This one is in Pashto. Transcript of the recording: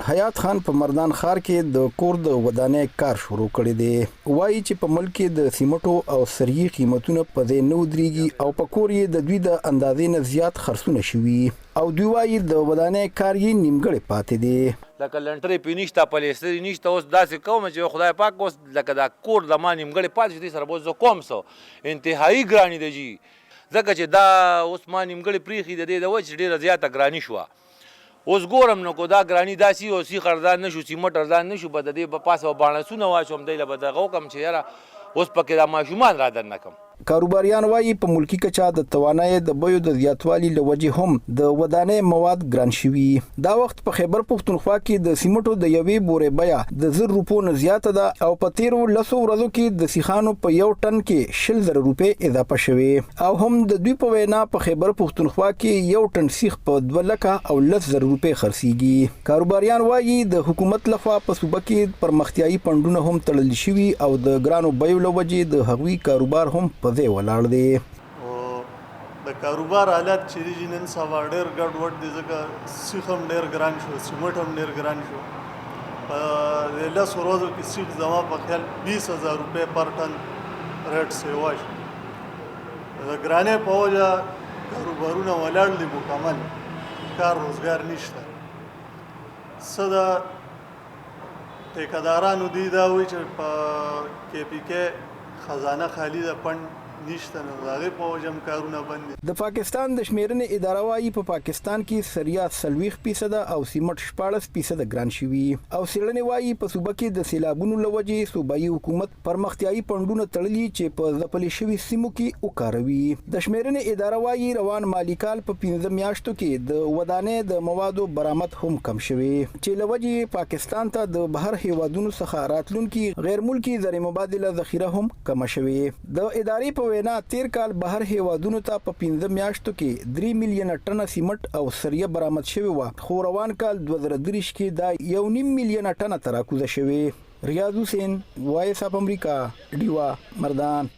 حیات خان په مردان ښار کې د کور د ودانۍ کار شروع کړی دی. وایي چې په ملک کې د سیمټو او سریې قیمتونه په ځای نه ودرېږي او په کور یې د دوی د اندازې نه زیات خرڅونه شوي او دوی وایي د ودانۍ کار یې نیمګړی پاتې دی. لکه لنټرې پې نشته، پلیسترې نشته. اوس داسې کوم چې خدای پاک اوس لکه دا کور د ما نیمګړی پاتې شو، دې سره به زه کوم څه انتهایي ګراني ده جي، ځکه چې دا اوس ما نیمګړې پرېښي د دې د وجې چې ډېره زیاته ګراني شوه. اوس ګورم نو کو دا ګراني داسې او سیخ ارزان نه شو، سیمټ ارزان نه شو، به د دې به پاسه به باڼسونه واچوم، دی له به دغه وکړم چې یاره اوس پکې دا ماشومان را دننه کړم. کاروباریان وایي په ملکی کچا د توانایي د بیو د زیاتوالي له وجې هم د ودانۍ مواد ګران شوي. دا وخت په خیبر پښتونخوا کې د سیمټو د یوې بورې بیه د 1000 روپو نه زیاته ده او په تیرو 10 ورځو کې د سیخانو په یو ټن کې 20,000 روپۍ اضافه شوې او هم د دوی په وینا په خیبر پښتونخوا کې یو ټن سیخ په 2 لکه او 10,000 روپۍ خرڅيږي. کاروباریان وایي د حکومت لخوا په صوبه کې پرمختیايي فندونه هم تړل شوي او د ګرانو بیو له وجې د هغوی کاروبار هم په ځای ولاړ دی. د کاروبار حالت چې دی نن سبا ډېر ګډوډ دی، ځکه سیخ هم ډېر ګران شو، سیمټ هم ډېر ګران شو. په 10 ورځو کې سیخ زما په خیال 20,000 روپۍ پر ټن ریټ سیوا شو. د ګرانۍ په وجه کاروبارونه ولاړ دي، مکمل کار روزګار نشته. څه د ټیکهدارانو دی دا وایي چې په KPK خزانه خالی ده، فنډ نشته، نو د هغې په وجه هم کارونه بند دي. د پاکستان د شمیرنې اداره وایي په پاکستان کې سریا 40% او سیمټ 14% ګران شوي او څېړنې وایي په صوبه کې د سیلابونو له وجې صوبایي حکومت پرمختیايي فنډونه تړلي چې په ځپلې شوي سیمو کې وکاروي. د شمیرنې اداره وایي روان مالي کال په 15 میاشتو کې د ودانۍ د موادو برآمد هم کم شوي چې له وجې پاکستان ته د بهر هیوادونو څخه راتلونکي غیر ملکي زر مبادله ذخیره هم کم شوي. د ادارې په وینا تیر کال بهر هیوادونو ته په 15 میاشتو کې 3 میلیونه ټنه سیمټ او سریه برآمد شوی و، خو روان کال 2023 کې دا 1.5 میلیونه ټنه تراکوزه شوی. ریاض حسین، وایس اف امریکا، ډیوا، مردان.